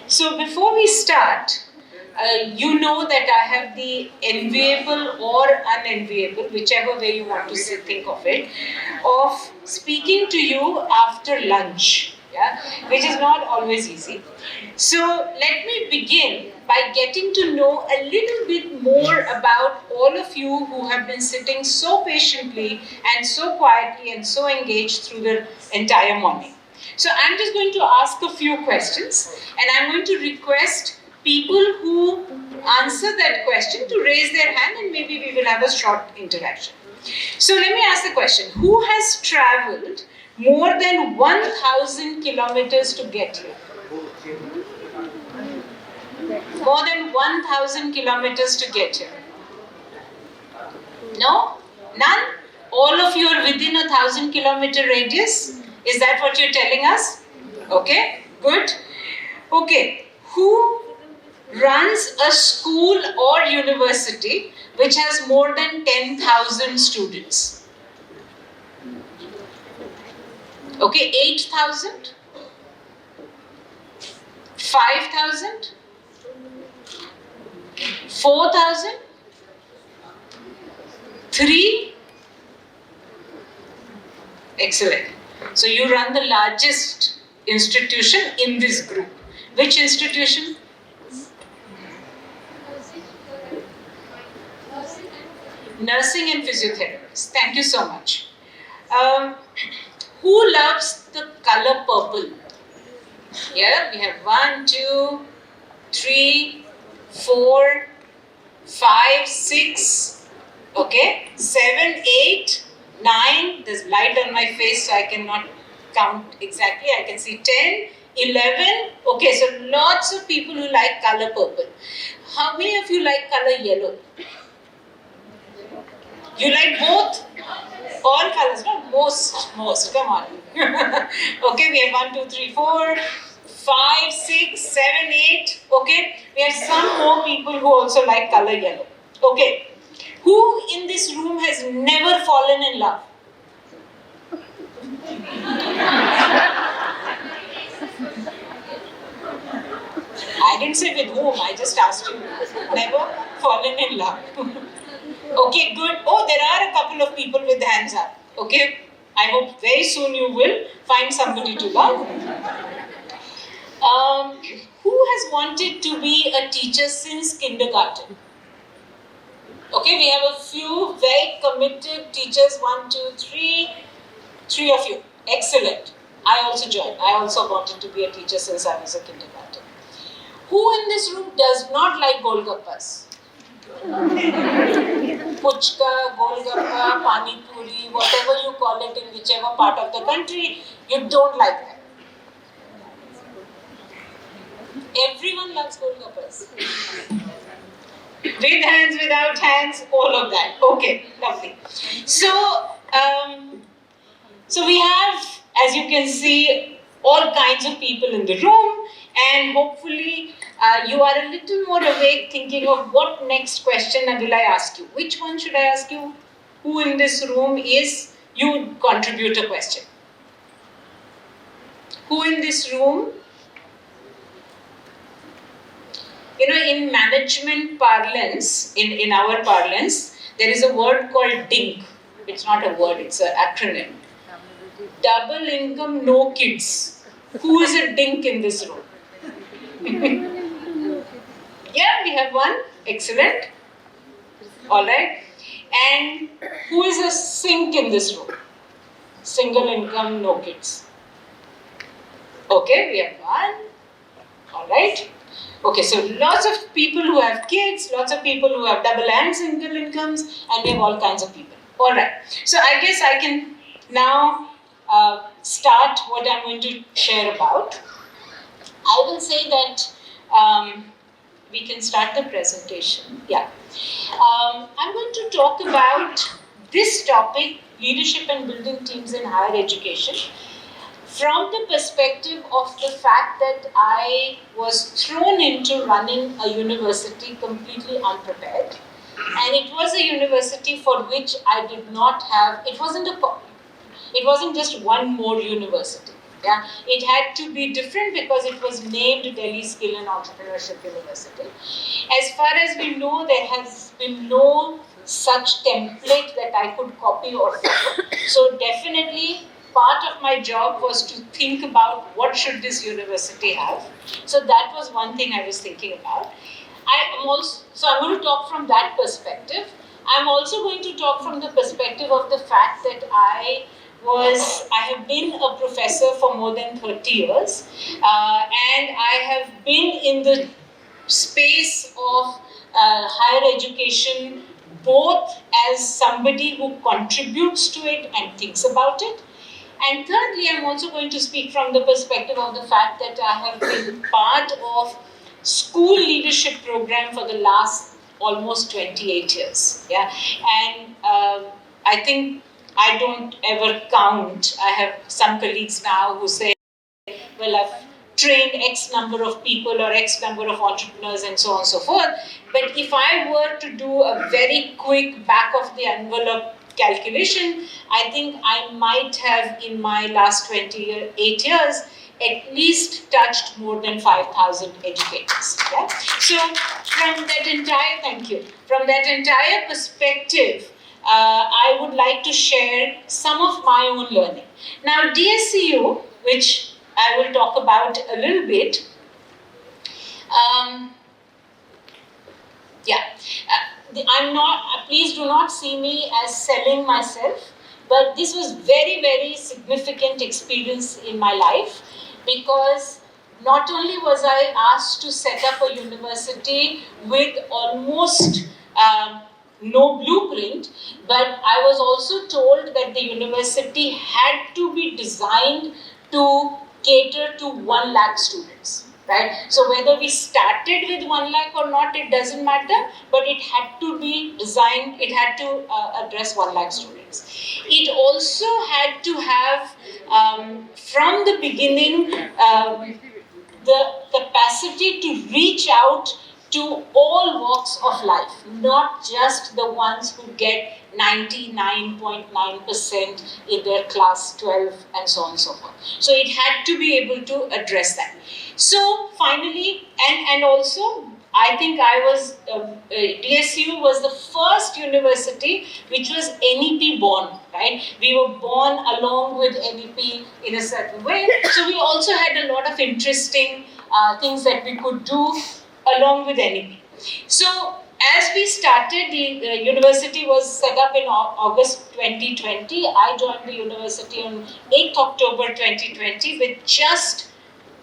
So before we start, you know that I have the enviable or unenviable, whichever way you want to think of it, of speaking to you after lunch, yeah, which is not always easy. So let me begin by getting to know a little bit more about all of you who have been sitting so patiently and so quietly and so engaged through the entire morning. So I'm just going to ask a few questions and I'm going to request people who answer that question to raise their hand and maybe we will have a short interaction. So let me ask the question, who has traveled more than 1,000 kilometers to get here? More than 1,000 kilometers to get here? No? None? All of you are within 1,000-kilometer radius? Is that what you're telling us? Okay, good. Okay, who runs a school or university which has more than 10,000 students? Okay, 8,000? 5,000? 4,000? 3? Excellent. So you run the largest institution in this group. Which institution? Nursing and physiotherapists. Thank you so much. Who loves the color purple? Yeah, we have 1, 2, 3, 4, 5, 6, okay, 7, 8, 9. There's light on my face, so I cannot count exactly. I can see 10, 11. Okay, so lots of people who like color purple. How many of you like color yellow? You like both? All colors, no? Most, come on. Okay, we have 1, 2, 3, 4, 5, 6, 7, 8. Okay, we have some more people who also like color yellow. Okay, who in this room has never fallen in love? I didn't say with whom, I just asked you. Never fallen in love. Okay, good. Oh, there are a couple of people with hands up. Okay, I hope very soon you will find somebody to love. Who has wanted to be a teacher since kindergarten? Okay, we have a few very committed teachers. 1, 2, 3. 3 of you. Excellent. I also joined. I also wanted to be a teacher since I was a kindergarten. Who in this room does not like golgappas? Puchka, golgappa, pani puri, whatever you call it in whichever part of the country, you don't like that. Everyone loves golgappas. With hands, without hands, all of that. Okay, lovely. So we have, as you can see, all kinds of people in the room, and hopefully you are a little more awake thinking of what next question will I ask you. Which one should I ask you? Who in this room is, you contribute a question. Who in this room, you know, in management parlance, in our parlance, there is a word called DINK. It's not a word, it's an acronym. Double income, no kids. Who is a DINK in this room? Yeah, we have one. Excellent. All right. And who is a SINK in this room? Single income, no kids. Okay, we have one. All right. Okay, so lots of people who have kids, lots of people who have double and single incomes, and we have all kinds of people. All right. So I guess I can now start what I'm going to share about. I will say that we can start the presentation. Yeah. I'm going to talk about this topic, leadership and building teams in higher education, from the perspective of the fact that I was thrown into running a university completely unprepared. And it was a university for which I did not have, it wasn't just one more university. Yeah, it had to be different because it was named Delhi Skill and Entrepreneurship University. As far as we know, there has been no such template that I could copy or follow. So definitely, part of my job was to think about what should this university have. So that was one thing I was thinking about. I'm going to talk from that perspective. I'm also going to talk from the perspective of the fact that I have been a professor for more than 30 years, and I have been in the space of higher education both as somebody who contributes to it and thinks about it. And thirdly, I'm also going to speak from the perspective of the fact that I have been part of school leadership program for the last almost 28 years. Yeah, and I think I don't ever count. I have some colleagues now who say, well, I've trained X number of people or X number of entrepreneurs and so on and so forth. But if I were to do a very quick back of the envelope calculation, I think I might have in my last 28 years at least touched more than 5,000 educators. Yeah? So from that entire perspective, I would like to share some of my own learning. Now, DSCU, which I will talk about a little bit. I'm not. Please do not see me as selling myself, but this was very, very significant experience in my life because not only was I asked to set up a university with almost no blueprint, but I was also told that the university had to be designed to cater to 1 lakh students. Right? So whether we started with 1 lakh or not, it doesn't matter, but it had to be designed, it had to address 1 lakh students. It also had to have, from the beginning, the capacity to reach out to all walks of life, not just the ones who get 99.9% in their class 12 and so on and so forth. So it had to be able to address that. So finally, and also, I think DSU was the first university which was NEP born, right? We were born along with NEP in a certain way. So we also had a lot of interesting things that we could do along with NEP. So as we started, the university was set up in August 2020. I joined the university on 8th October 2020 with just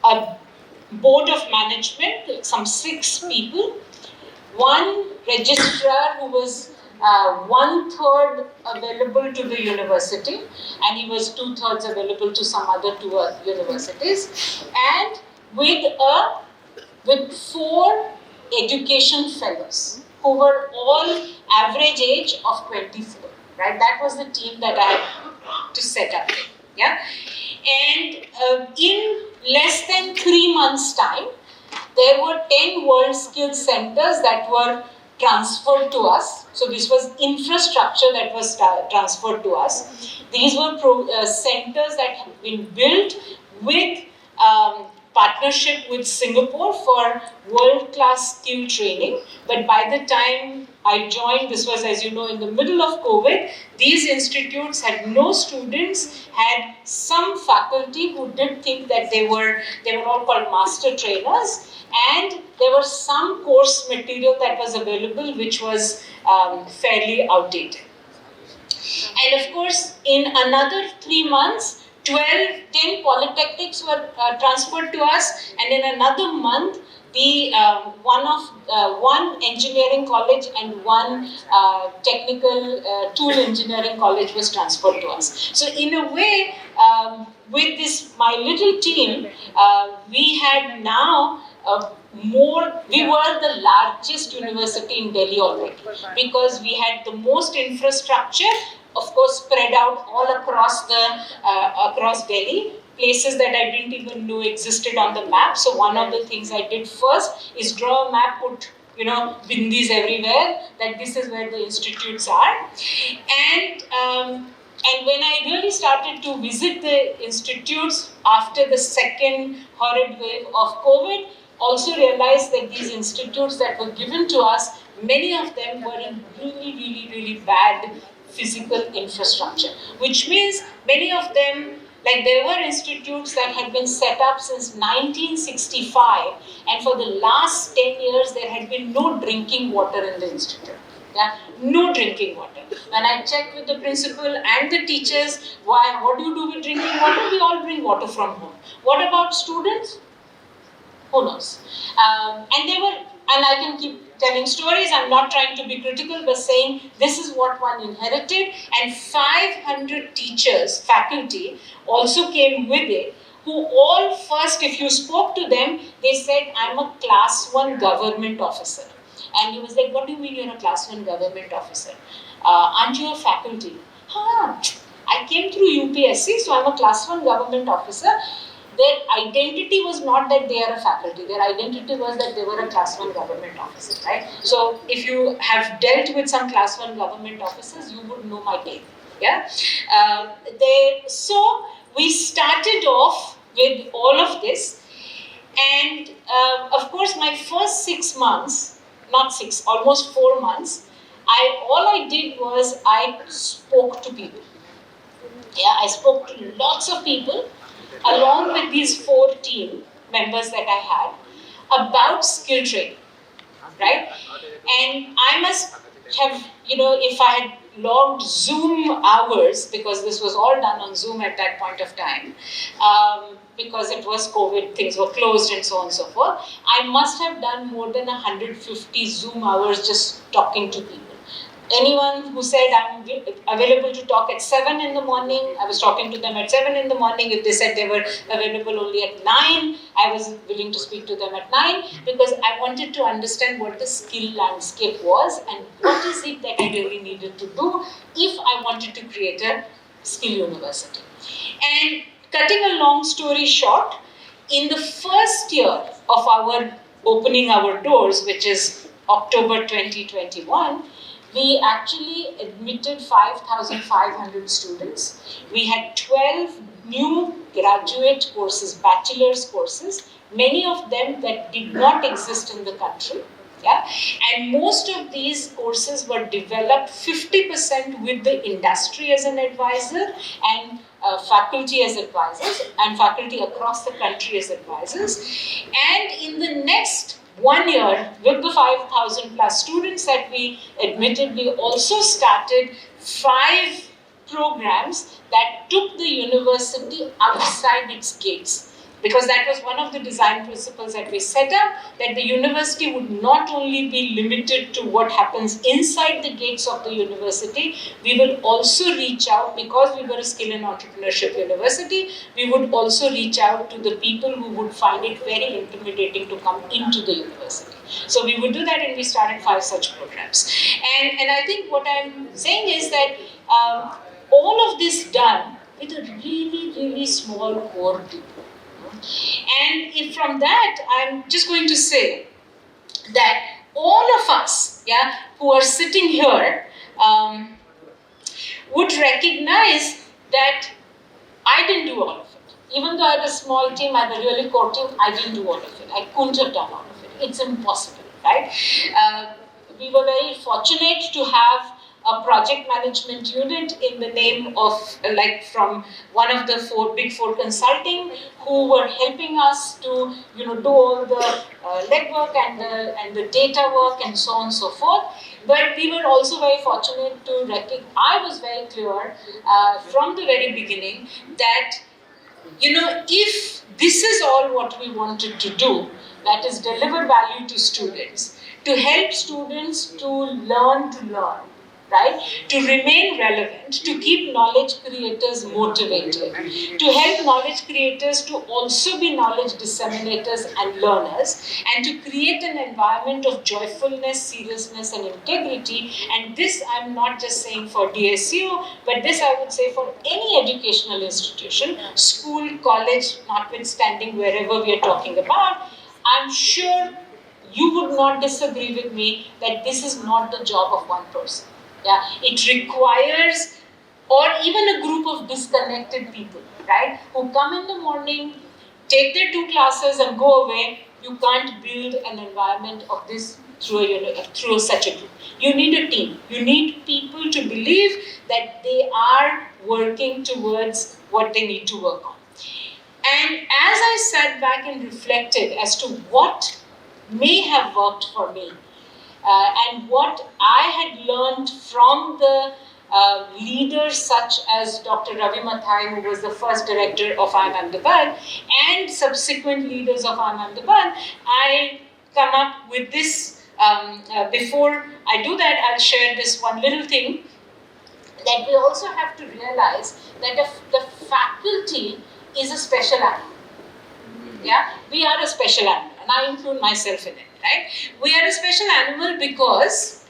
a board of management, some 6 people, one registrar who was 1/3 available to the university, and he was 2/3 available to some other 2 universities, and with 4 education fellows who were all average age of 24. Right, that was the team that I had to set up. Yeah, and in less than 3 months' time, there were 10 World Skills Centers that were transferred to us. So this was infrastructure that was transferred to us. These were centers that have been built with partnership with Singapore for world-class skill training. But by the time I joined, this was, as you know, in the middle of COVID, these institutes had no students, had some faculty who did think that they were all called master trainers, and there was some course material that was available which was fairly outdated. And of course, in another 3 months, 10 polytechnics were transferred to us, and in another month, the one engineering college and one technical tool engineering college was transferred to us. So in a way, with this my little team, we had now we were the largest university in Delhi already because we had the most infrastructure, of course, spread out all across Delhi, places that I didn't even know existed on the map. So one of the things I did first is draw a map, put bindis everywhere, that this is where the institutes are. And And when I really started to visit the institutes after the second horrid wave of COVID, also realized that these institutes that were given to us, many of them were in really, really, really bad physical infrastructure. Which means many of them, like there were institutes that had been set up since 1965, and for the last 10 years there had been no drinking water in the institute. Yeah, no drinking water. When I checked with the principal and the teachers, what do you do with drinking water? We all bring water from home. What about students? Who knows? And they were, and I can keep telling stories. I'm not trying to be critical, but saying this is what one inherited. And 500 teachers, faculty, also came with it, who all first, if you spoke to them, they said, I'm a class 1 government officer. And he was like, what do you mean you're a class 1 government officer? Aren't you a faculty? I came through UPSC, so I'm a class 1 government officer. Their identity was not that they are a faculty. Their identity was that they were a class 1 government officer, right? So if you have dealt with some class 1 government officers, you would know my tale. Yeah. So we started off with all of this, and of course, my first 6 months, not 6, almost 4 months, all I did was I spoke to people. Yeah, I spoke to lots of people along with these 4 team members that I had about skill training, right? And I must have, if I had logged Zoom hours, because this was all done on Zoom at that point of time, because it was COVID, things were closed and so on and so forth, I must have done more than 150 Zoom hours just talking to people. Anyone who said I'm available to talk at 7 in the morning, I was talking to them at 7 in the morning. If they said they were available only at 9, I was willing to speak to them at 9, because I wanted to understand what the skill landscape was and what is it that I really needed to do if I wanted to create a skill university. And cutting a long story short, in the first year of our opening our doors, which is October 2021, we actually admitted 5,500 students. We had 12 new graduate courses, bachelor's courses, many of them that did not exist in the country. Yeah? And most of these courses were developed 50% with the industry as an advisor and faculty as advisors, and faculty across the country as advisors. And in the next 1 year, with the 5,000 plus students that we admitted, we also started 5 programs that took the university outside its gates. Because that was one of the design principles that we set up, that the university would not only be limited to what happens inside the gates of the university, we will also reach out, because we were a skill and entrepreneurship university, we would also reach out to the people who would find it very intimidating to come into the university. So we would do that, and we started 5 such programs. And I think what I'm saying is that all of this done with a really, really small core team. And if from that, I'm just going to say that all of us, who are sitting here, would recognize that I didn't do all of it. Even though I had a small team, I had a really core team, I didn't do all of it. I couldn't have done all of it. It's impossible, right? We were very fortunate to have a project management unit in the name of, from one of the big four consulting, who were helping us to, do all the legwork and the data work and so on and so forth. But we were also very fortunate to I was very clear from the very beginning that, if this is all what we wanted to do, that is deliver value to students, to help students to learn, right? To remain relevant, to keep knowledge creators motivated, to help knowledge creators to also be knowledge disseminators and learners, and to create an environment of joyfulness, seriousness, and integrity. And this I'm not just saying for DSU, but this I would say for any educational institution, school, college, notwithstanding wherever we are talking about. I'm sure you would not disagree with me that this is not the job of one person. Yeah, it requires or even a group of disconnected people, right? Who come in the morning, take their 2 classes and go away. You can't build an environment of this through such a group. You need a team. You need people to believe that they are working towards what they need to work on. And as I sat back and reflected as to what may have worked for me, and what I had learned from the leaders such as Dr. Ravi Mathai, who was the first director of IIM Ahmedabad, and subsequent leaders of IIM Ahmedabad, I come up with this. Before I do that, I'll share this one little thing, that we also have to realize that the faculty is a special animal. Yeah, we are a special animal, and I include myself in it. Right? We are a special animal because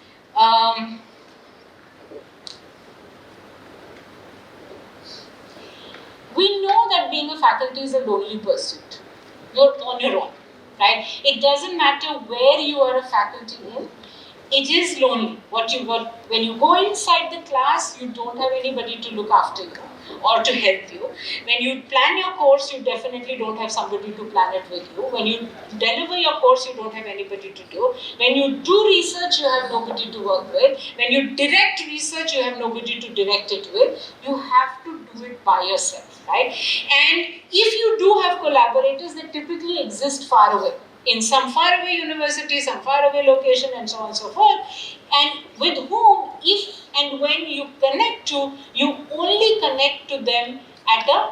we know that being a faculty is a lonely pursuit. You're on your own, right? It doesn't matter where you are a faculty in. It is lonely. When you go inside the class, you don't have anybody to look after you or to help you. When you plan your course, you definitely don't have somebody to plan it with you. When you deliver your course, you don't have anybody to do. When you do research, you have nobody to work with. When you direct research, you have nobody to direct it with. You have to do it by yourself, right? And if you do have collaborators, they typically exist far away, in some faraway university, some faraway location, and so on and so forth, and with whom, if and when you connect to, you only connect to them at a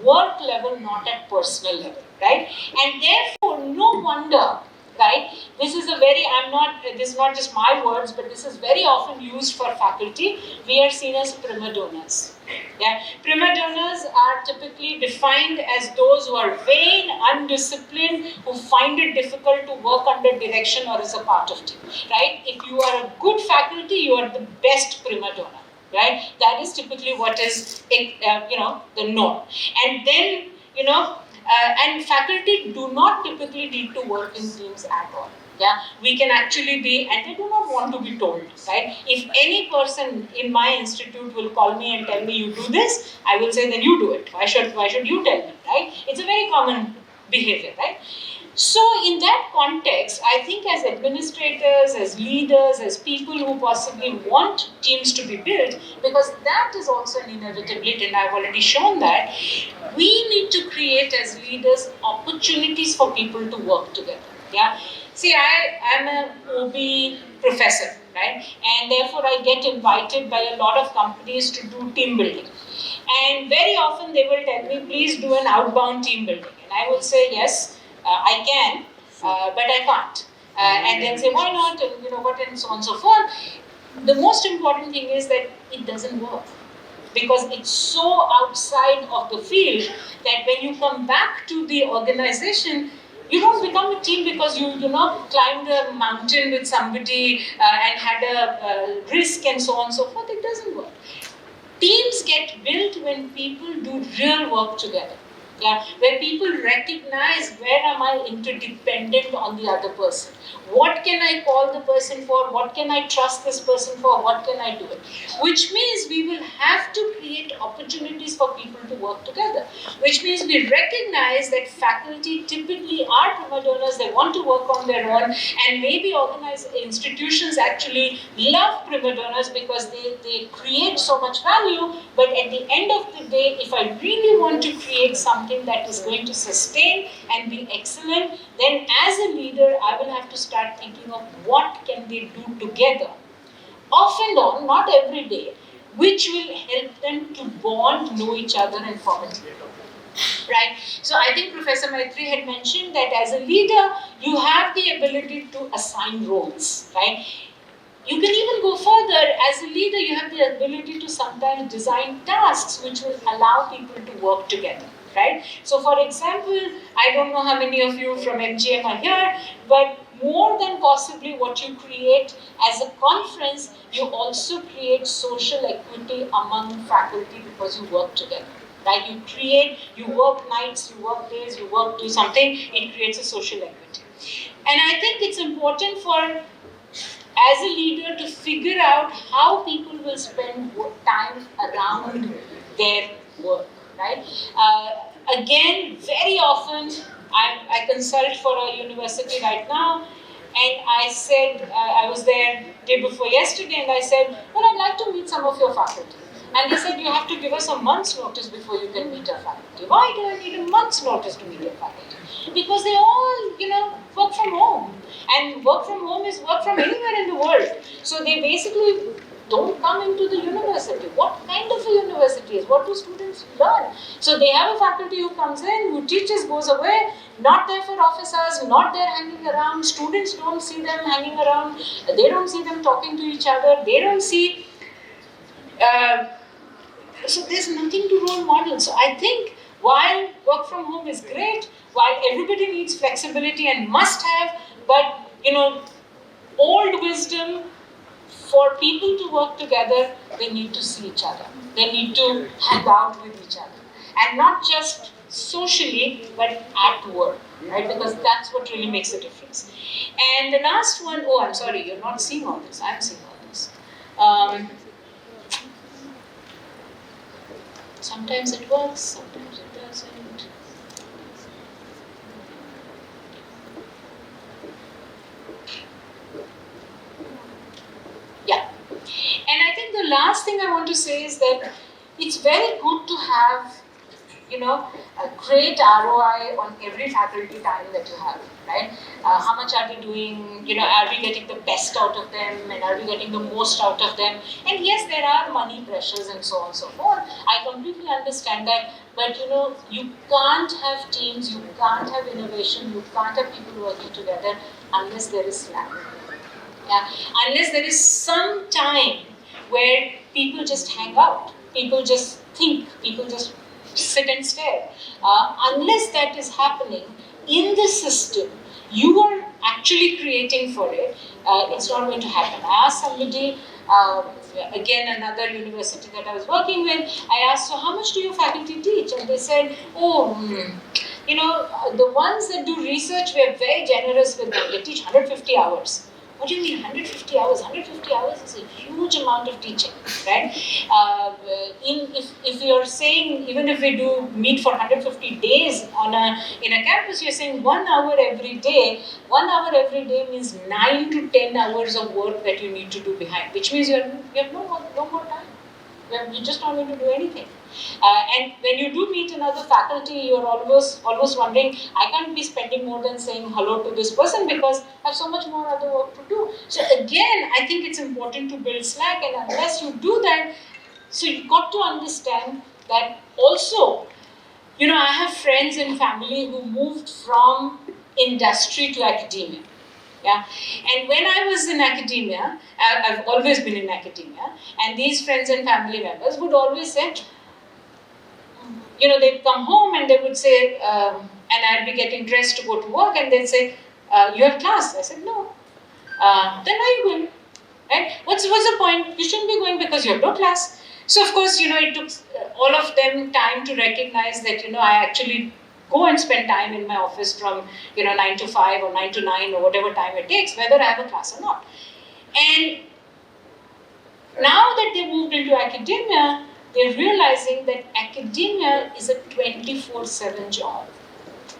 work level, not at personal level, right? And therefore, no wonder, right? This is not just my words, but this is very often used for faculty. We are seen as prima donnas. Yeah, prima donnas are typically defined as those who are vain, undisciplined, who find it difficult to work under direction or as a part of team. Right? If you are a good faculty, you are the best prima donna. Right? That is typically what is the norm. And then and faculty do not typically need to work in teams at all. Yeah, we can actually be, and they do not want to be told, right? If any person in my institute will call me and tell me you do this, I will say then you do it. Why should you tell me, right? It's a very common behavior, right? So in that context, I think as administrators, as leaders, as people who possibly want teams to be built, because that is also an inevitability, and I've already shown that, we need to create as leaders opportunities for people to work together. Yeah. See, I am an OB professor, right? And therefore I get invited by a lot of companies to do team building. And very often they will tell me, please do an outbound team building. And I will say, yes, I can, but I can't. And then say, why not? And what, and so on and so forth. The most important thing is that it doesn't work, because it's so outside of the field that when you come back to the organization, you don't become a team because you climbed a mountain with somebody and had a risk and so on and so forth. It doesn't work. Teams get built when people do real work together. Yeah, where people recognize, where am I interdependent on the other person? What can I call the person for? What can I trust this person for? What can I do it? Which means we will have to create opportunities for people to work together. Which means we recognize that faculty typically are prima donnas, they want to work on their own, and maybe organized institutions actually love prima donnas because they create so much value, but at the end of the day, if I really want to create something that is going to sustain and be excellent, then as a leader, I will have to start thinking of what can they do together, off and on, not every day, which will help them to bond, know each other, and form a team. Right? So I think Professor Maitri had mentioned that as a leader, you have the ability to assign roles, right? You can even go further. As a leader, you have the ability to sometimes design tasks which will allow people to work together. Right? So for example, I don't know how many of you from MGM are here, but more than possibly what you create as a conference, you also create social equity among faculty because you work together. Right? You work nights, you work days, do something, it creates a social equity. And I think it's important for as a leader to figure out how people will spend time around their work, right? Again, very often I consult for a university right now, and I said, I was there day before yesterday, and I said, well, I'd like to meet some of your faculty. And they said, you have to give us a month's notice before you can meet our faculty. Why do I need a month's notice to meet your faculty? Because they all, work from home. And work from home is work from anywhere in the world. So they basically don't come into the university. What kind of a university is? What do students learn? So they have a faculty who comes in, who teaches, goes away, not there for office hours, not there hanging around. Students don't see them hanging around. They don't see them talking to each other. They don't see... so there's nothing to role model. So I think while work from home is great, while everybody needs flexibility and must have, but old wisdom, for people to work together, they need to see each other. They need to hang out with each other. And not just socially, but at work, right? Because that's what really makes a difference. And the last one, oh, I'm sorry, you're not seeing all this. I'm seeing all this. Sometimes it works, sometimes it doesn't. Yeah. And I think the last thing I want to say is that it's very good to have, a great ROI on every faculty time that you have, right? How much are they doing? Are we getting the best out of them? And are we getting the most out of them? And yes, there are money pressures and so on and so forth. I completely understand that. But, you can't have teams, you can't have innovation, you can't have people working together unless there is slack. Yeah? Unless there is some time where people just hang out, people just think, people just sit and stare. Unless that is happening in the system, you are actually creating for it, it's not going to happen. I asked somebody, again another university that I was working with, I asked, so how much do your faculty teach? And they said, the ones that do research, we are very generous with them. They teach 150 hours. What do you mean 150 hours? 150 hours is a huge amount of teaching, right? If you're saying, even if we do meet for 150 days in a campus, you're saying 1 hour every day. 1 hour every day means 9 to 10 hours of work that you need to do behind, which means you have no more time. You just don't need to do anything. And when you do meet another faculty, you're almost wondering, I can't be spending more than saying hello to this person because I have so much more other work to do. So again, I think it's important to build slack, and unless you do that, so you've got to understand that also, I have friends and family who moved from industry to academia. Yeah, and when I was in academia, I've always been in academia, and these friends and family members would always say, they'd come home and they would say, and I'd be getting dressed to go to work, and they'd say, you have class? I said, no. Then why are you going? Right? What's the point? You shouldn't be going because you have no class. So of course, it took all of them time to recognize that, I actually go and spend time in my office from 9 to 5 or 9 to 9 or whatever time it takes, whether I have a class or not. And now that they moved into academia, they're realizing that academia is a 24/7 job.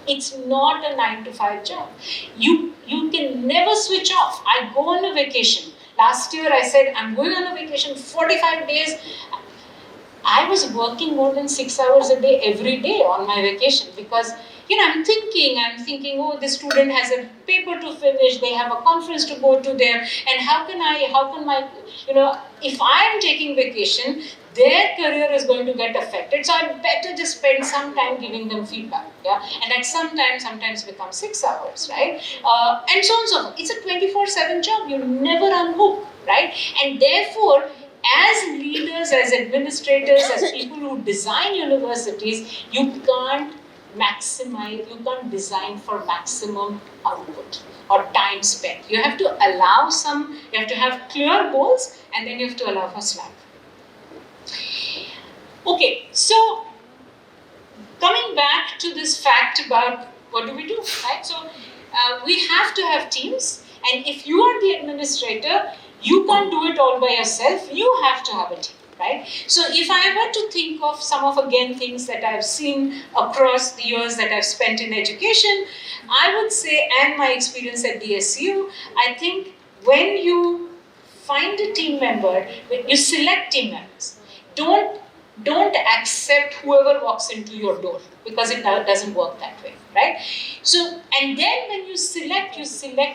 It's not a 9 to 5 job. You can never switch off. I go on a vacation. Last year I said, I'm going on a vacation 45 days. I was working more than 6 hours a day every day on my vacation because, I'm thinking, oh, this student has a paper to finish, they have a conference to go to there, and how can my, if I'm taking vacation, their career is going to get affected. So I better just spend some time giving them feedback. Yeah, and that sometimes becomes 6 hours, right? And so on and so forth. It's a 24/7 job. You never unhook, right? And therefore, as leaders, as administrators, as people who design universities, you can't design for maximum output or time spent. You have to you have to have clear goals, and then you have to allow for slack. Okay, so coming back to this fact about what do we do, right? So we have to have teams, And if you are the administrator, you can't do it all by yourself. You have to have a team, right? So if I were to think of some of, again, things that I've seen across the years that I've spent in education, I would say, and my experience at DSU, I think when you find a team member, when you select team members, don't accept whoever walks into your door, because it doesn't work that way, right? So, and then when you select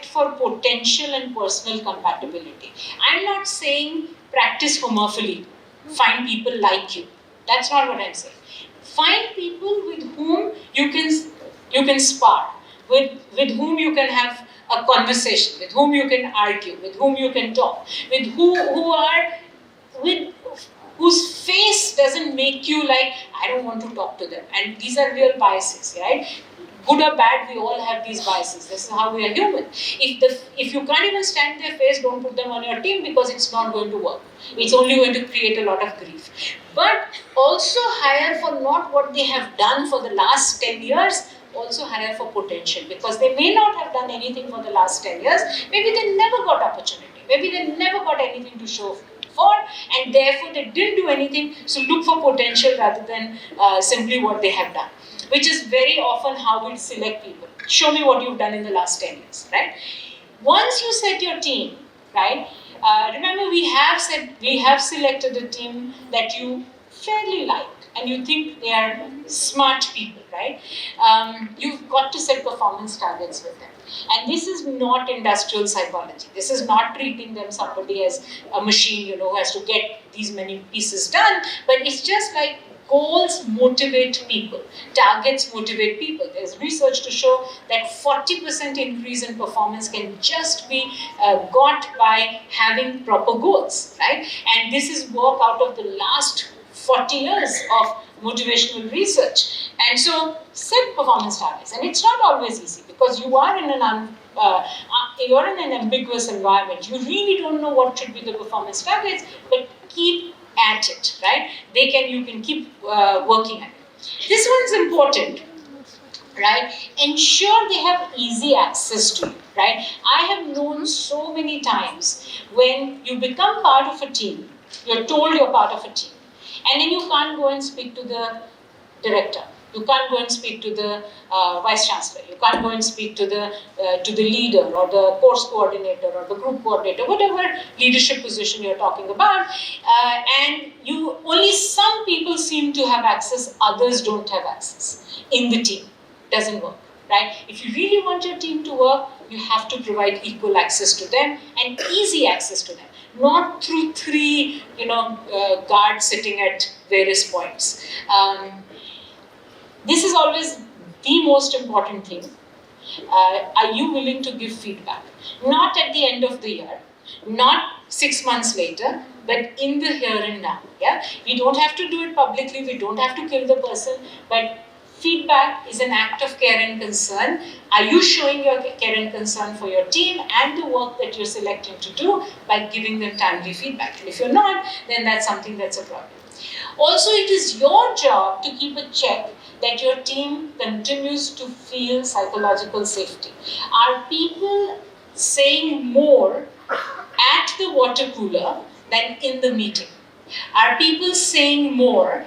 for potential and personal compatibility. I'm not saying practice homophily, find people like you. That's not what I'm saying. Find people with whom you can spar, with whom you can have a conversation, with whom you can argue, with whom you can talk, with with whose face doesn't make you like, I don't want to talk to them. And these are real biases, right? Good or bad, we all have these biases. This is how we are human. If you can't even stand their face, don't put them on your team, because it's not going to work. It's only going to create a lot of grief. But also hire for not what they have done for the last 10 years, also hire for potential, because they may not have done anything for the last 10 years. Maybe they never got opportunity. Maybe they never got anything to show for, and therefore they didn't do anything. So look for potential rather than simply what they have done, which is very often how we select people. Show me what you've done in the last 10 years, right? Once you set your team, right? Remember, we have selected a team that you fairly like and you think they are smart people, right? You've got to set performance targets with them. And this is not industrial psychology. This is not treating them somebody as a machine, who has to get these many pieces done. But it's just like goals motivate people, targets motivate people. There's research to show that 40% increase in performance can just be got by having proper goals, right? And this is work out of the last 40 years of motivational research. And so set performance targets. And it's not always easy, because you are in you're in an ambiguous environment. You really don't know what should be the performance targets, but keep at it, right? You can keep working at it. This one's important, right? Ensure they have easy access to you, right? I have known so many times when you become part of a team, you're told you're part of a team, and then you can't go and speak to the director. You can't go and speak to the vice chancellor. You can't go and speak to the leader or the course coordinator or the group coordinator, whatever leadership position you're talking about. And only some people seem to have access, others don't have access in the team. Doesn't work, right? If you really want your team to work, you have to provide equal access to them and easy access to them. Not through three, guards sitting at various points. This is always the most important thing. Are you willing to give feedback? Not at the end of the year, not 6 months later, but in the here and now. Yeah, we don't have to do it publicly. We don't have to kill the person, but feedback is an act of care and concern. Are you showing your care and concern for your team and the work that you're selecting to do by giving them timely feedback? And if you're not, then that's something that's a problem. Also, it is your job to keep a check that your team continues to feel psychological safety. Are people saying more at the water cooler than in the meeting? Are people saying more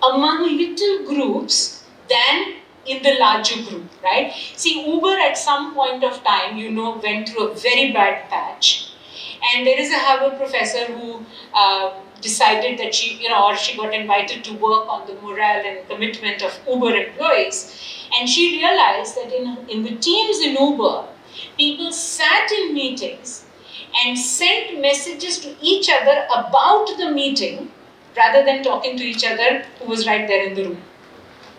among little groups than in the larger group, right? See, Uber at some point of time, went through a very bad patch. And there is a Harvard professor who decided that she got invited to work on the morale and commitment of Uber employees. And she realized that in the teams in Uber, people sat in meetings and sent messages to each other about the meeting rather than talking to each other who was right there in the room.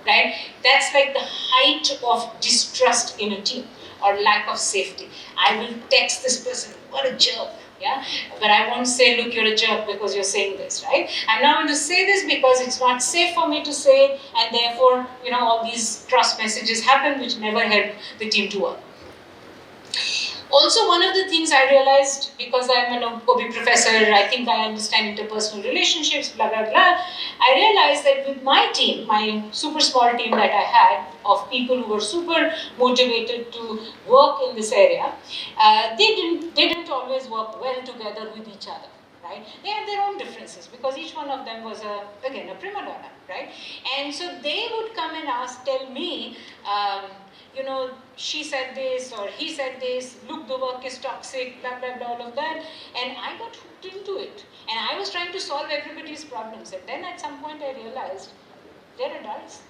Right? That's like the height of distrust in a team or lack of safety. I will text this person, what a jerk. Yeah? But I won't say, look, you're a jerk because you're saying this, right? I'm now going to say this because it's not safe for me to say, and therefore, all these trust messages happen which never help the team to work. Also, one of the things I realized, because I'm an OB professor, I think I understand interpersonal relationships, blah, blah, blah. I realized that with my team, my super small team that I had of people who were super motivated to work in this area, they didn't always work well together with each other. Right? They had their own differences because each one of them was again a prima donna, right? And so they would come and tell me, she said this or he said this, look, the work is toxic, blah, blah, blah, all of that. And I got hooked into it. And I was trying to solve everybody's problems. And then at some point I realized, they're adults.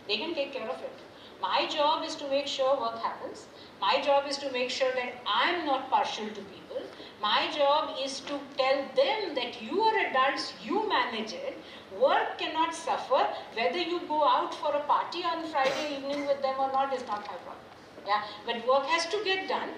They can take care of it. My job is to make sure work happens. My job is to make sure that I'm not partial to people. My job is to tell them that you are adults, you manage it. Work cannot suffer. Whether you go out for a party on Friday evening with them or not is not my problem. Yeah? But work has to get done.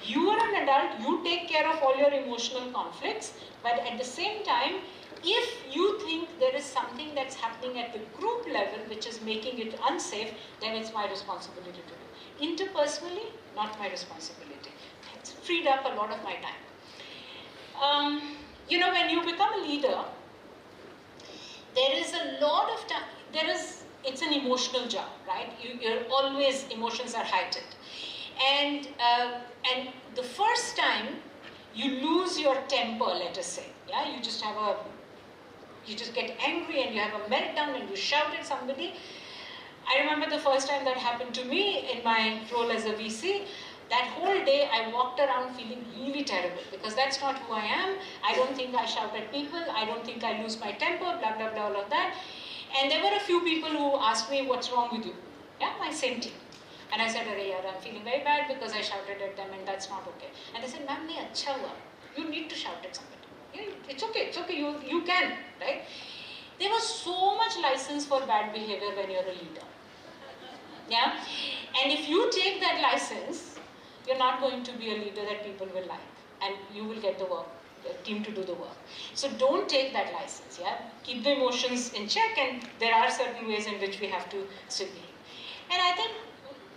You are an adult, you take care of all your emotional conflicts, but at the same time, if you think there is something that's happening at the group level which is making it unsafe, then it's my responsibility to do. Interpersonally, not my responsibility. It's freed up a lot of my time. When you become a leader, there is a lot of time, it's an emotional job, right? You're always, emotions are heightened. And the first time you lose your temper, let us say, yeah, you just get angry and you have a meltdown and you shout at somebody. I remember the first time that happened to me in my role as a VC. That whole day I walked around feeling really terrible because that's not who I am. I don't think I shout at people. I don't think I lose my temper, blah, blah, blah, all of that. And there were a few people who asked me, what's wrong with you? Yeah, my same team. And I said, I'm feeling very bad because I shouted at them and that's not okay. And they said, ma'am, nahi acha hua. You need to shout at somebody. It's okay, you can, right? There was so much license for bad behavior when you're a leader. Yeah? And if you take that license, you're not going to be a leader that people will like. And you will get the team to do the work. So don't take that license, yeah? Keep the emotions in check, and there are certain ways in which we have to still behave. And I think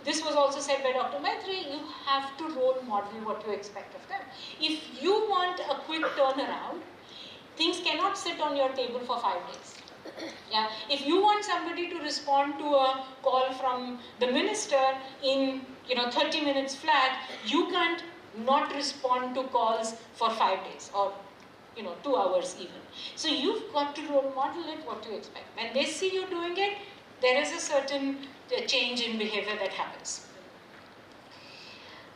this was also said by Dr. Maitri, you have to role model what you expect of them. If you want a quick turnaround, things cannot sit on your table for 5 days. Yeah, if you want somebody to respond to a call from the minister in 30 minutes flat, you can't not respond to calls for 5 days or 2 hours even. So you've got to role model it what you expect. When they see you doing it, there is a certain change in behavior that happens.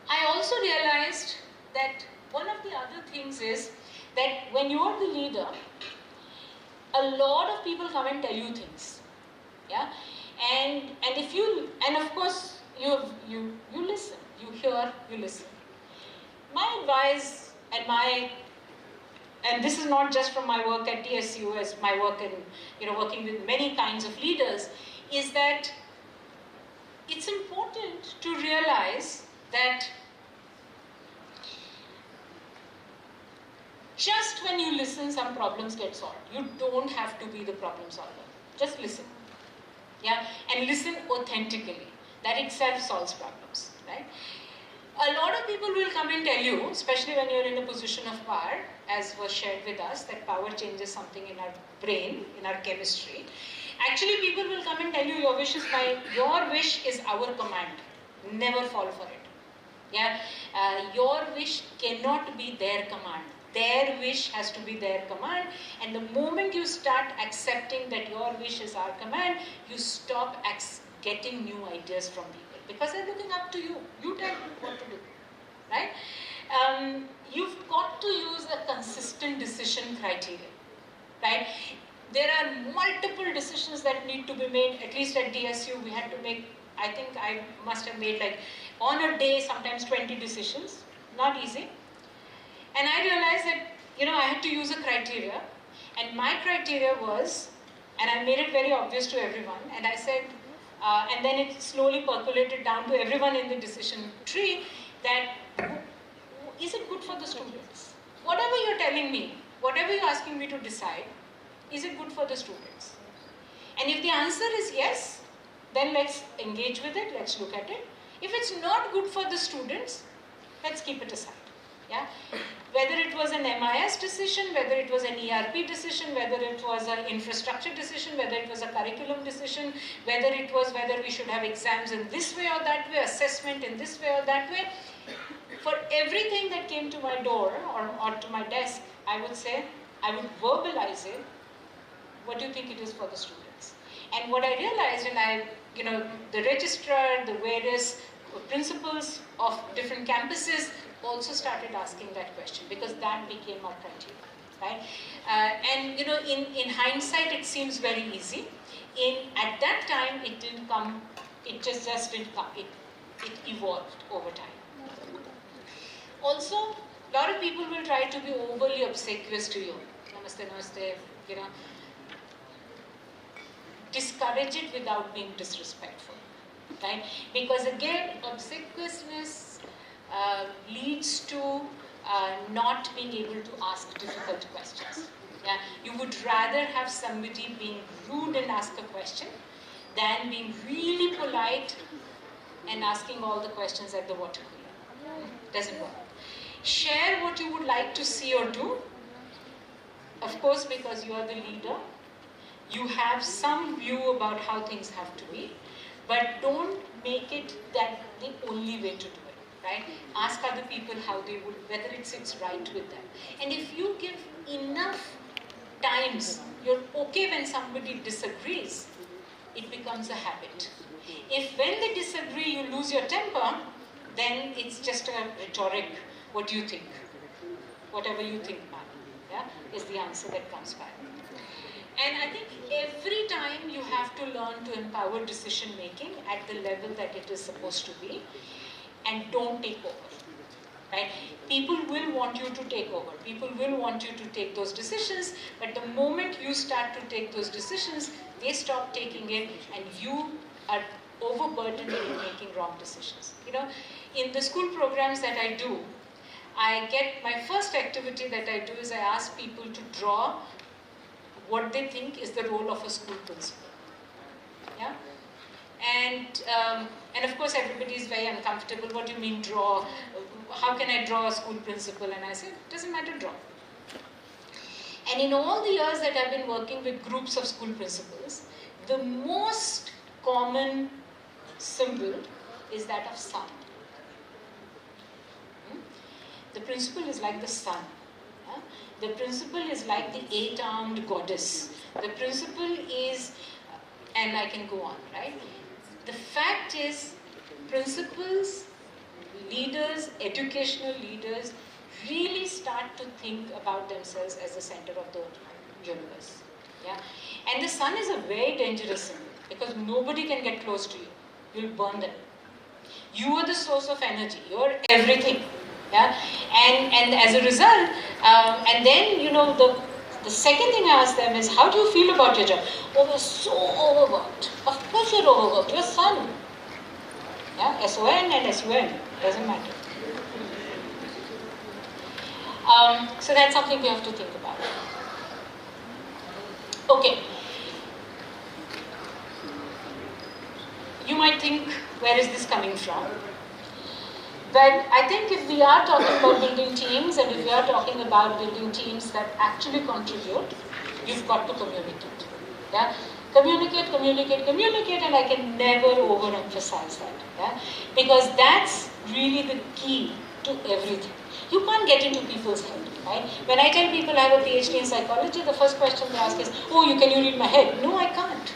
I also realized that one of the other things is that when you're the leader, a lot of people come and tell you things, yeah, and of course you listen, you hear, you listen. My advice and this is not just from my work at DSU, as my work in working with many kinds of leaders, is that it's important to realize that just when you listen, some problems get solved. You don't have to be the problem solver. Just listen. Yeah? And listen authentically. That itself solves problems. Right? A lot of people will come and tell you, especially when you're in a position of power, as was shared with us, that power changes something in our brain, in our chemistry. Actually, people will come and tell you, your wish is our command. Never fall for it. Yeah? Your wish cannot be their command. Their wish has to be their command, and the moment you start accepting that your wish is our command, you stop getting new ideas from people because they're looking up to you. You tell them what to do, right? You've got to use a consistent decision criteria, right? There are multiple decisions that need to be made. At least at DSU, we had to make, I think I must have made on a day, sometimes 20 decisions. Not easy. And I realized that, I had to use a criteria. And my criteria was, and I made it very obvious to everyone, and I said, and then it slowly percolated down to everyone in the decision tree, that is it good for the students? Whatever you're telling me, whatever you're asking me to decide, is it good for the students? And if the answer is yes, then let's engage with it, let's look at it. If it's not good for the students, let's keep it aside. Yeah? Whether it was an MIS decision, whether it was an ERP decision, whether it was an infrastructure decision, whether it was a curriculum decision, whether it was whether we should have exams in this way or that way, assessment in this way or that way, for everything that came to my door or to my desk, I would say, I would verbalize it. What do you think it is for the students? And what I realized, and the registrar, the various principals of different campuses also started asking that question, because that became our criteria, right? In hindsight, it seems very easy. At that time, it didn't come. It just didn't come. It evolved over time. Also, a lot of people will try to be overly obsequious to you. Namaste, namaste. Discourage it without being disrespectful, right? Because again, obsequiousness leads to not being able to ask difficult questions. Yeah? You would rather have somebody being rude and ask a question than being really polite and asking all the questions at the water cooler. Doesn't work. Share what you would like to see or do. Of course, because you are the leader, you have some view about how things have to be, but don't make it that the only way to do it, right? Ask other people how they would, whether it sits right with them. And if you give enough times, you're okay when somebody disagrees, it becomes a habit. If when they disagree, you lose your temper, then it's just a rhetoric. What do you think? Whatever you think, man, yeah, is the answer that comes back. And I think every time you have to learn to empower decision making at the level that it is supposed to be, and don't take over, right? People will want you to take over. People will want you to take those decisions, but the moment you start to take those decisions, they stop taking it, and you are overburdened in making wrong decisions. In the school programs that I do, my first activity that I do is I ask people to draw what they think is the role of a school principal. Yeah? And of course everybody is very uncomfortable. What do you mean draw? How can I draw a school principal? And I say, it doesn't matter, draw. And in all the years that I've been working with groups of school principals, the most common symbol is that of sun. The principal is like the sun. Yeah? The principal is like the 8-armed goddess. The principal is, and I can go on, right? The fact is, principals, leaders, educational leaders really start to think about themselves as the center of the universe. Yeah? And the sun is a very dangerous symbol because nobody can get close to you. You'll burn them. You are the source of energy. You're everything. Yeah? And as a result, and then, the second thing I ask them is, how do you feel about your job? Oh, we're so overworked. Of course you're overworked. You're sun. Yeah? S-O-N and S-U-N. Doesn't matter. So that's something we have to think about. Okay. You might think, where is this coming from? But I think if we are talking about building teams, and if we are talking about building teams that actually contribute, you've got to communicate. Yeah? Communicate, and I can never overemphasize that. Yeah? Because that's really the key to everything. You can't get into people's head, right? When I tell people I have a PhD in psychology, the first question they ask is, can you read my head? No, I can't.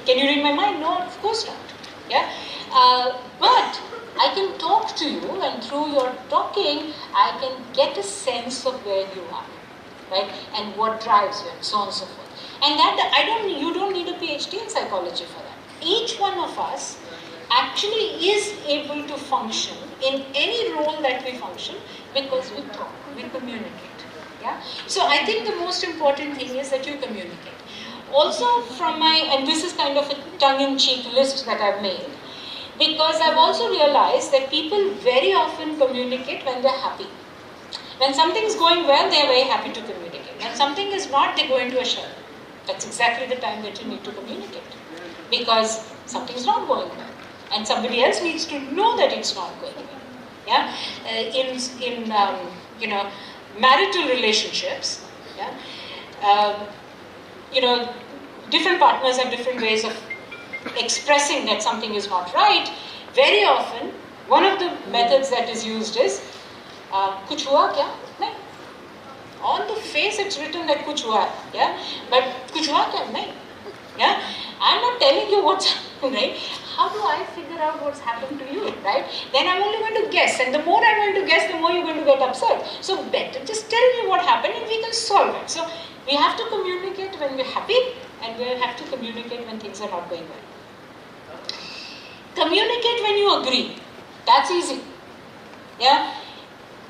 Can you read my mind? No, of course not. Yeah? But I can talk to you, and through your talking, I can get a sense of where you are, right? And what drives you, and so on and so forth. And that you don't need a PhD in psychology for that. Each one of us actually is able to function in any role that we function because we talk, we communicate. Yeah. So I think the most important thing is that you communicate. Also, and this is kind of a tongue-in-cheek list that I've made. Because I've also realized that people very often communicate when they're happy. When something's going well, they're very happy to communicate. When something is not, they go into a shell. That's exactly the time that you need to communicate. Because something's not going well. And somebody else needs to know that it's not going well. Yeah, you know, marital relationships. Yeah, you know, different partners have different ways of expressing that something is not right. Very often, one of the methods that is used is, "Kuch hua kya?" Nahi. On the face, it's written that "Kuch hua," yeah, but "Kuch hua kya?" Nahi. Yeah, I'm not telling you what's happened, right? How do I figure out what's happened to you, right? Then I'm only going to guess, and the more I'm going to guess, the more you're going to get upset. So better just tell me what happened, and we can solve it. So we have to communicate when we're happy, and we have to communicate when things are not going well. Communicate when you agree. That's easy. Yeah.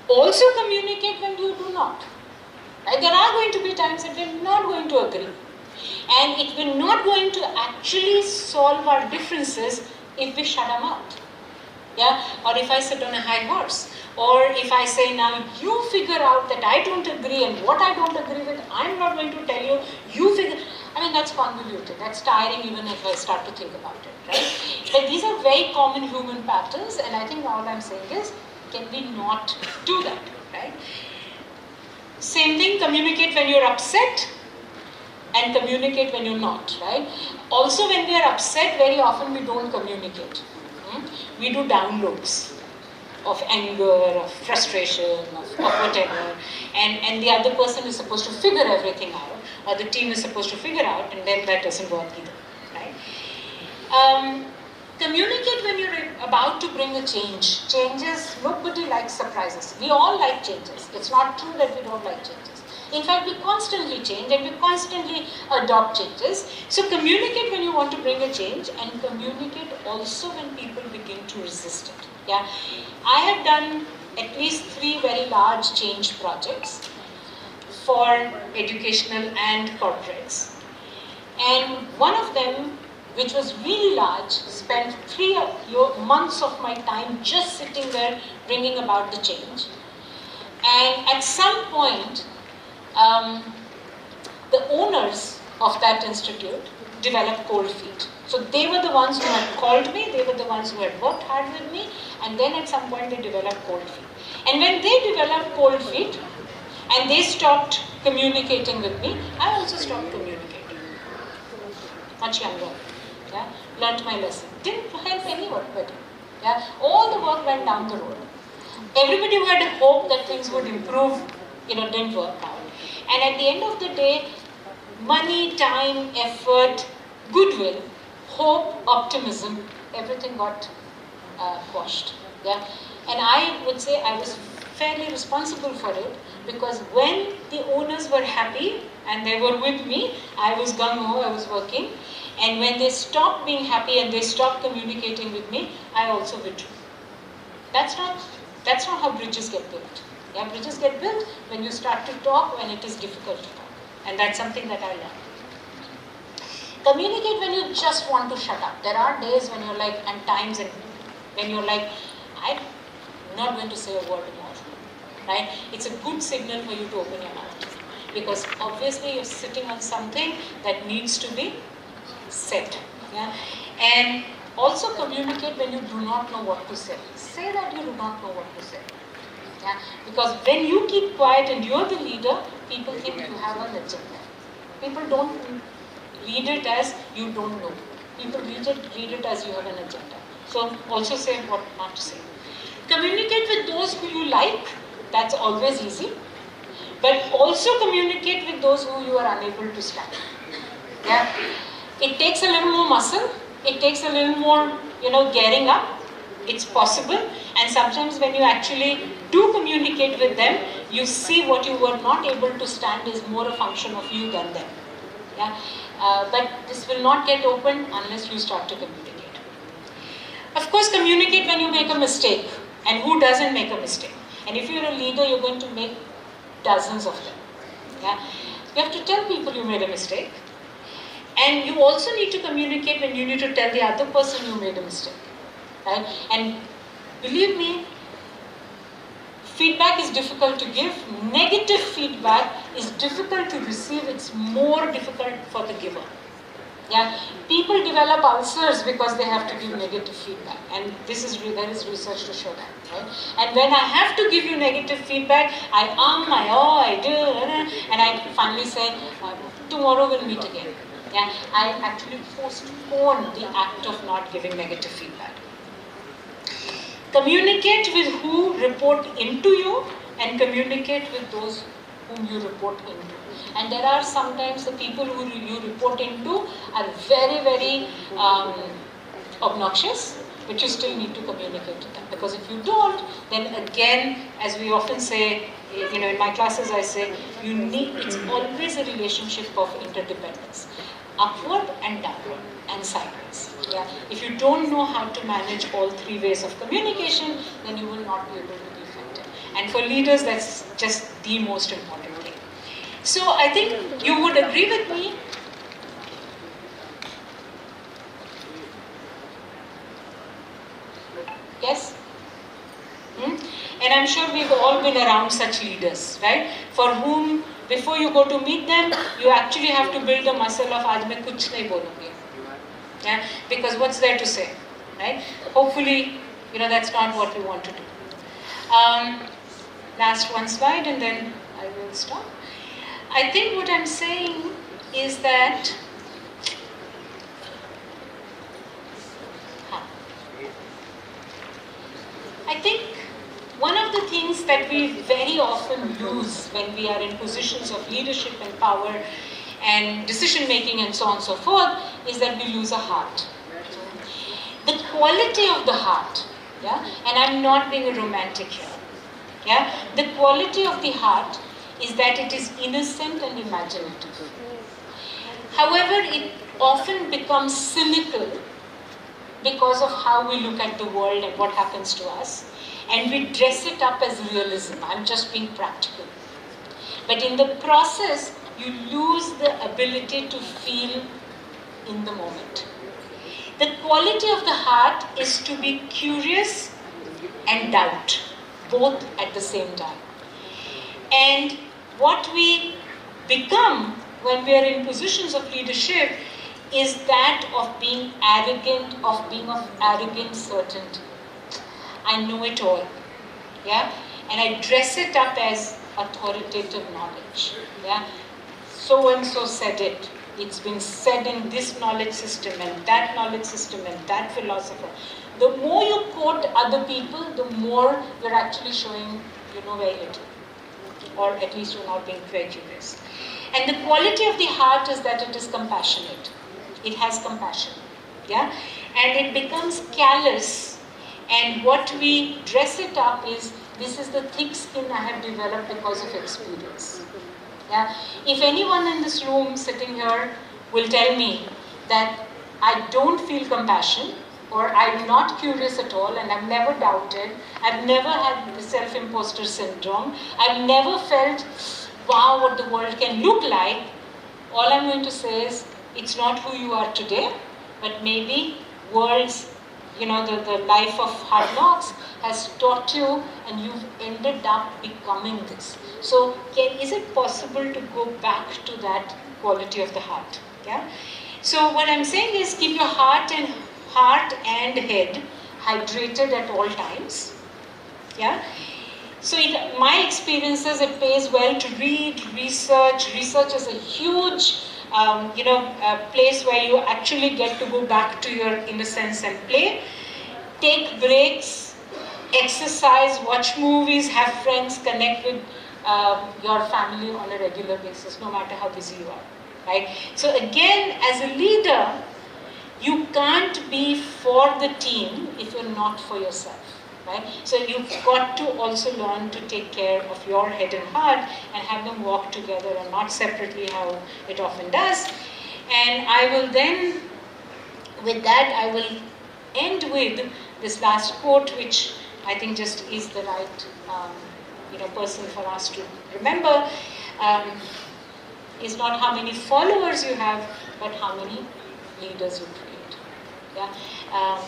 Also communicate when you do not. Right? There are going to be times that we're not going to agree. And it will not going to actually solve our differences if we shut them out. Yeah? Or if I sit on a high horse. Or if I say, now you figure out that I don't agree and what I don't agree with, I'm not going to tell you, you figure. I mean, that's convoluted. That's tiring even if I start to think about it. Right? But these are very common human patterns, and I think all I'm saying is, can we not do that? Right? Same thing, communicate when you're upset and communicate when you're not, right? Also, when we are upset, very often we don't communicate. We do downloads of anger, of frustration, of whatever, and the other person is supposed to figure everything out, or the team is supposed to figure out, and then that doesn't work either, right? Communicate when you're about to bring a change. Changes, nobody likes surprises. We all like changes. It's not true that we don't like changes. In fact, we constantly change and we constantly adopt changes. So communicate when you want to bring a change, and communicate also when people begin to resist it. Yeah, I have done at least 3 very large change projects for educational and corporates. And one of them, which was really large, spent 3 months of my time just sitting there bringing about the change. And at some point, the owners of that institute developed cold feet. So they were the ones who had called me, they were the ones who had worked hard with me, and then at some point they developed cold feet. And when they developed cold feet, and they stopped communicating with me, I also stopped communicating. Much younger. Yeah, learnt my lesson. Didn't help anyone better. Yeah, all the work went down the road. Everybody who had a hope that things would improve, didn't work out. And at the end of the day, money, time, effort, goodwill, hope, optimism, everything got quashed. Yeah, and I would say I was fairly responsible for it, because when the owners were happy and they were with me, I was gung-ho, I was working. And when they stopped being happy and they stopped communicating with me, I also withdrew. That's not how bridges get built. Yeah, bridges get built when you start to talk when it is difficult to talk. And that's something that I learned. Communicate when you just want to shut up. There are days when you're like, and times when you're like, I'm not going to say a word more. Right? It's a good signal for you to open your mouth. Because obviously you're sitting on something that needs to be said. Yeah? And also communicate when you do not know what to say. Say that you do not know what to say. Yeah? Because when you keep quiet and you're the leader, people think you have an agenda. People don't read it as you don't know. People read it as you have an agenda. So also say what not to say. Communicate with those who you like. That's always easy. But also communicate with those who you are unable to stand. Yeah? It takes a little more muscle. It takes a little more, gearing up. It's possible. And sometimes when you actually do communicate with them, you see what you were not able to stand is more a function of you than them. Yeah? But this will not get open unless you start to communicate. Of course, communicate when you make a mistake. And who doesn't make a mistake? And if you're a leader, you're going to make dozens of them. Yeah? You have to tell people you made a mistake. And you also need to communicate when you need to tell the other person you made a mistake. Right? And believe me, feedback is difficult to give. Negative feedback is difficult to receive. It's more difficult for the giver. Yeah, people develop ulcers because they have to give negative feedback, and there is research to show that, right? And when I have to give you negative feedback, I do, and I finally say, tomorrow we'll meet again. Yeah, I actually postpone the act of not giving negative feedback. Communicate with who report into you, and communicate with those whom you report into. And there are sometimes the people who you report into are very, very obnoxious, but you still need to communicate to them. Because if you don't, then again, as we often say, in my classes I say, it's always a relationship of interdependence. Upward and downward and sideways. Yeah. If you don't know how to manage all three ways of communication, then you will not be able to be effective. And for leaders, that's just the most important thing. So I think you would agree with me. Yes? And I'm sure we've all been around such leaders, right? For whom, before you go to meet them, you actually have to build the muscle of "Aaj main kuch nahi bolungi." Yeah? Because what's there to say, right? Hopefully, that's not what we want to do. Last one slide, and then I will stop. I think what I'm saying is that I think one of the things that we very often lose when we are in positions of leadership and power and decision making and so on and so forth is that we lose our heart. The quality of the heart, yeah, and I'm not being a romantic here, yeah, the quality of the heart is that it is innocent and imaginative. However, it often becomes cynical because of how we look at the world and what happens to us, and we dress it up as realism. I'm just being practical. But in the process, you lose the ability to feel in the moment. The quality of the heart is to be curious and doubt, both at the same time. And what we become when we are in positions of leadership is that of being arrogant, of being of arrogant certainty. I know it all, yeah? And I dress it up as authoritative knowledge, yeah? So and so said it. It's been said in this knowledge system and that knowledge system and that philosopher. The more you quote other people, the more you're actually showing you know very little. Or at least you're not being very curious. And the quality of the heart is that it is compassionate. It has compassion, yeah? And it becomes callous. And what we dress it up is, this is the thick skin I have developed because of experience. Yeah? If anyone in this room sitting here will tell me that I don't feel compassion, or I'm not curious at all, and I've never doubted, I've never had the self-imposter syndrome, I've never felt, wow, what the world can look like, all I'm going to say is, it's not who you are today, but maybe world's, the life of hard knocks has taught you and you've ended up becoming this. So is it possible to go back to that quality of the heart? Yeah. So what I'm saying is, keep your heart and head hydrated at all times. Yeah. So in my experiences, it pays well to read, research. Research is a huge place where you actually get to go back to your innocence and play. Take breaks, exercise, watch movies, have friends, connect with your family on a regular basis, no matter how busy you are, right? So again, as a leader, you can't be for the team if you're not for yourself. Right? So you've got to also learn to take care of your head and heart and have them walk together and not separately, how it often does. And I will then, with that, I will end with this last quote, which I think just is the right person for us to remember. Is not how many followers you have, but how many leaders you create. Yeah?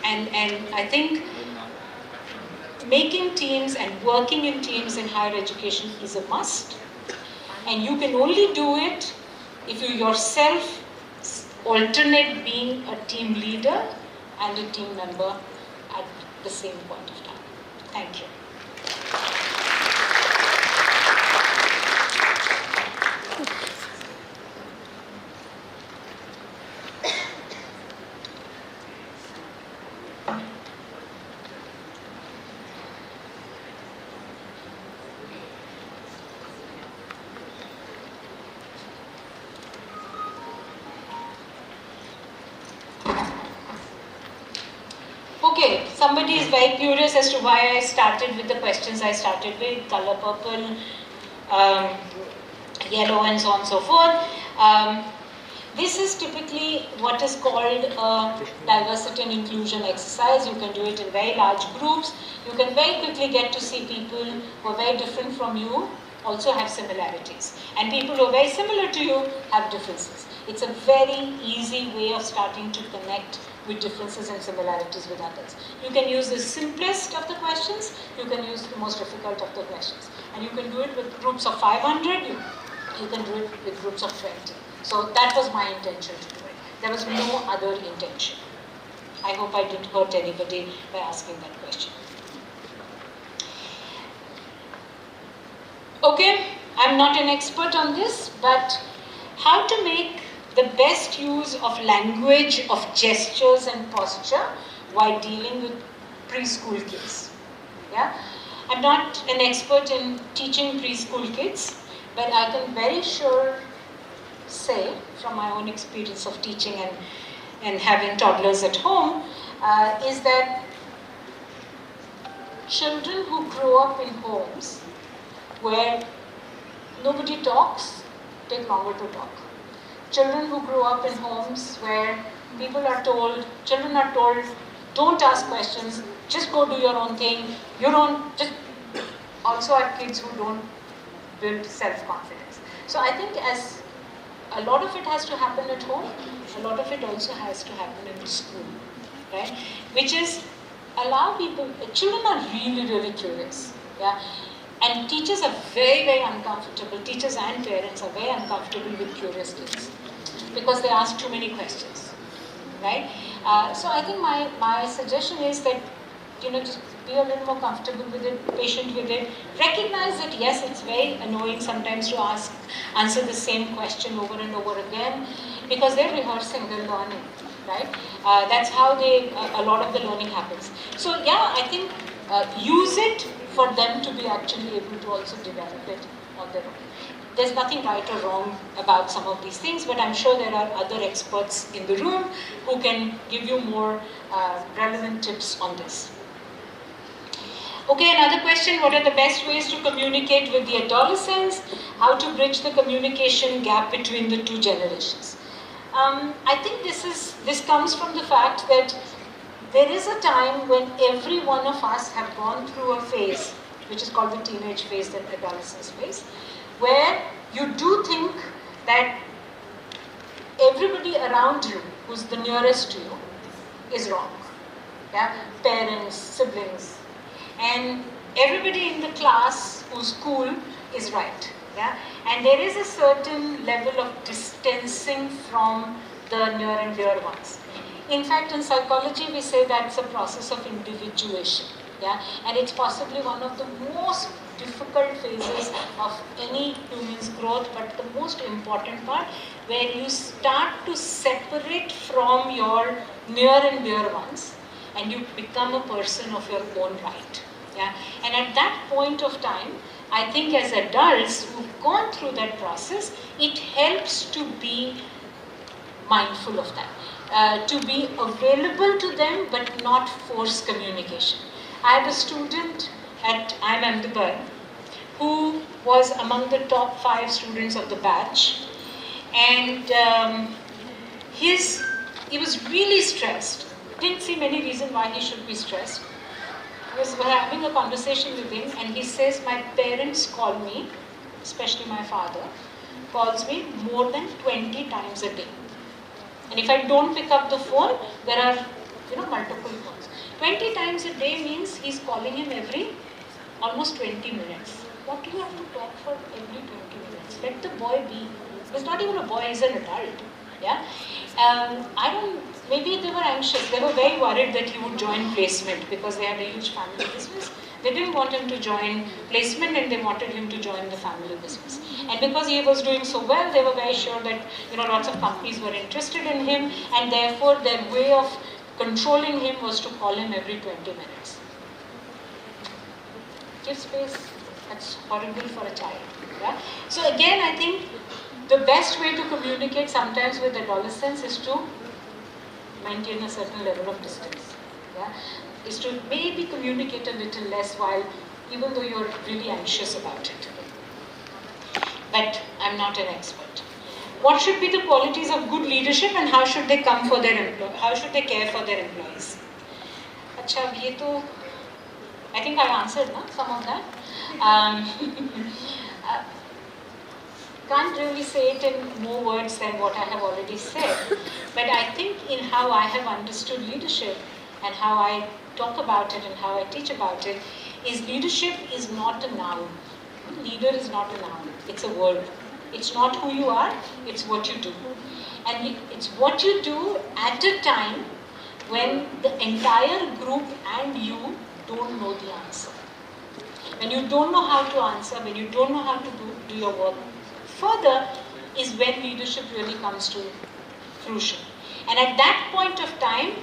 And I think making teams and working in teams in higher education is a must. And you can only do it if you yourself alternate being a team leader and a team member at the same point of time. Thank you. Okay, somebody is very curious as to why I started with the questions I started with, color purple, yellow and so on and so forth. This is typically what is called a diversity and inclusion exercise. You can do it in very large groups. You can very quickly get to see people who are very different from you also have similarities. And people who are very similar to you have differences. It's a very easy way of starting to connect with differences and similarities with others. You can use the simplest of the questions, you can use the most difficult of the questions. And you can do it with groups of 500, you can do it with groups of 20. So that was my intention to do it. There was no other intention. I hope I didn't hurt anybody by asking that question. Okay, I'm not an expert on this, but how to make the best use of language, of gestures and posture while dealing with preschool kids. Yeah? I'm not an expert in teaching preschool kids, but I can very sure say from my own experience of teaching and having toddlers at home is that children who grow up in homes where nobody talks take longer to talk. Children who grow up in homes where children are told, don't ask questions, just go do your own thing. Also have kids who don't build self-confidence. So I think as a lot of it has to happen at home, a lot of it also has to happen in the school, right? Which is allow people, children are really, really curious, yeah? And teachers are very, very uncomfortable, teachers and parents are very uncomfortable with curious kids because they ask too many questions, right? So I think my suggestion is that, just be a little more comfortable with it, patient with it. Recognize that yes, it's very annoying sometimes to answer the same question over and over again because they're rehearsing, they're learning, right? That's how a lot of the learning happens. So yeah, I think use it for them to be actually able to also develop it on their own. There's nothing right or wrong about some of these things, but I'm sure there are other experts in the room who can give you more relevant tips on this. Okay, another question, what are the best ways to communicate with the adolescents? How to bridge the communication gap between the two generations? I think this comes from the fact that there is a time when every one of us have gone through a phase, which is called the teenage phase, the adolescence phase, where you do think that everybody around you, who's the nearest to you, is wrong. Yeah? Parents, siblings, and everybody in the class who's cool is right. Yeah? And there is a certain level of distancing from the near and dear ones. In fact, in psychology, we say that's a process of individuation. Yeah? And it's possibly one of the most difficult phases of any human's growth, but the most important part, where you start to separate from your near and dear ones, and you become a person of your own right. Yeah? And at that point of time, I think as adults who've gone through that process, it helps to be mindful of that, to be available to them but not force communication. I had a student at IIMA who was among the top 5 students of the batch, and he was really stressed. Didn't see any reason why he should be stressed. I was having a conversation with him and he says, my parents call me, especially my father, calls me more than 20 times a day. And if I don't pick up the phone, there are multiple phones. 20 times a day means he's calling him every almost 20 minutes. What do you have to talk for every 20 minutes? Let the boy be. He's not even a boy, he's an adult. Yeah, maybe they were anxious. They were very worried that he would join placement because they had a huge family business. They didn't want him to join placement, and they wanted him to join the family business. And because he was doing so well, they were very sure that lots of companies were interested in him, and therefore their way of controlling him was to call him every 20 minutes. Give space. That's horrible for a child. Yeah? So again, I think the best way to communicate sometimes with adolescents is to maintain a certain level of distance. Yeah? Is to maybe communicate a little less even though you're really anxious about it. But I'm not an expert. What should be the qualities of good leadership, and how should they care for their employees? Acha, I think I answered some of that. Can't really say it in more words than what I have already said, but I think in how I have understood leadership and how I talk about it and how I teach about it, is leadership is not a noun. Leader is not a noun, it's a word. It's not who you are, it's what you do. And it's what you do at a time when the entire group and you don't know the answer. When you don't know how to answer, when you don't know how to do your work further, is when leadership really comes to fruition. And at that point of time,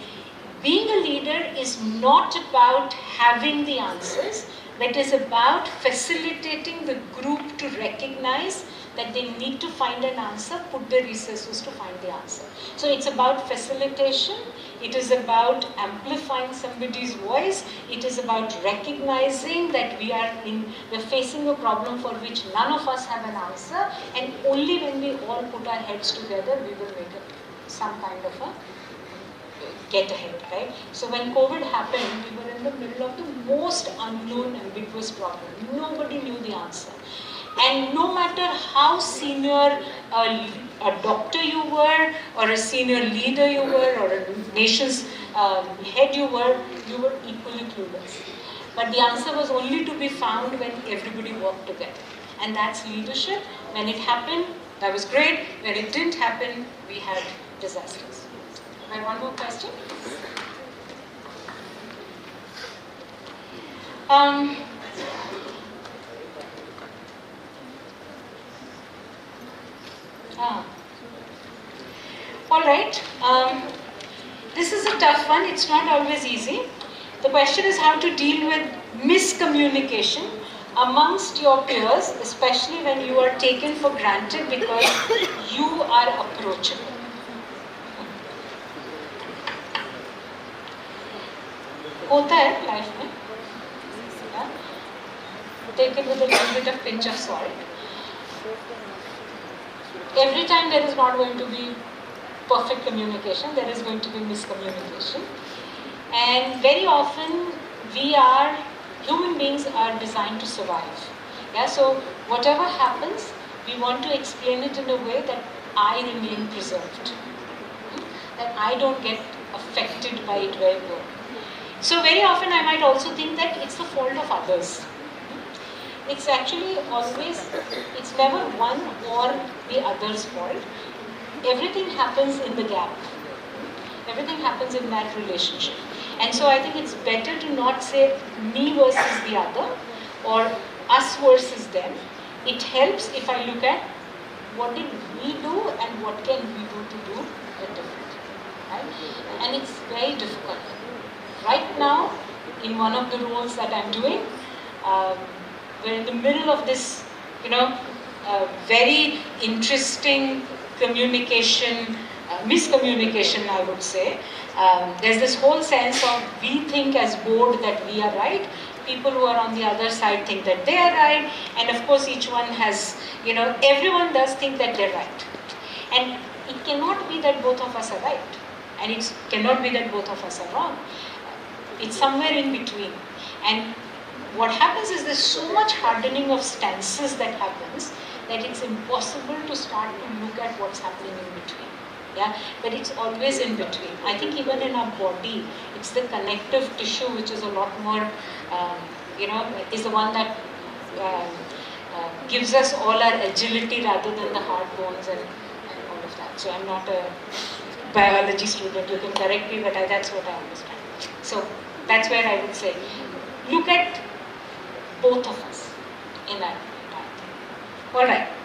being a leader is not about having the answers, but is about facilitating the group to recognize that they need to find an answer, put the resources to find the answer. So it's about facilitation, it is about amplifying somebody's voice, it is about recognizing that we're facing a problem for which none of us have an answer, and only when we all put our heads together, we will make some kind of a get ahead, right? So when COVID happened, we were in the middle of the most unknown, ambiguous problem. Nobody knew the answer. And no matter how senior a doctor you were, or a senior leader you were, or a nation's head you were equally clueless. But the answer was only to be found when everybody worked together. And that's leadership. When it happened, that was great. When it didn't happen, we had disasters. One more question? All right. This is a tough one. It's not always easy. The question is how to deal with miscommunication amongst your peers, especially when you are taken for granted because you are approachable. होता है life में, take it with a little bit of pinch of salt. Every time there is not going to be perfect communication, there is going to be miscommunication. And very often human beings are designed to survive. Yeah, so whatever happens, we want to explain it in a way that I remain preserved, that I don't get affected by it very well. So very often I might also think that it's the fault of others. It's actually it's never one or the other's fault. Everything happens in the gap. Everything happens in that relationship. And so I think it's better to not say me versus the other or us versus them. It helps if I look at what did we do and what can we do to do it differently. Right? And it's very difficult. Right now, in one of the roles that I'm doing, we're in the middle of this, very interesting miscommunication, I would say. There's this whole sense of we think as board that we are right, people who are on the other side think that they are right, and of course each one has, everyone does think that they're right. And it cannot be that both of us are right, and it cannot be that both of us are wrong. It's somewhere in between. And what happens is there's so much hardening of stances that happens that it's impossible to start to look at what's happening in between. Yeah, but it's always in between. I think even in our body, it's the connective tissue which is a lot more, is the one that gives us all our agility rather than the hard bones and all of that. So I'm not a biology student, you can correct me, but that's what I understand. So that's where I would say, look at both of us in our entire thing. Alright.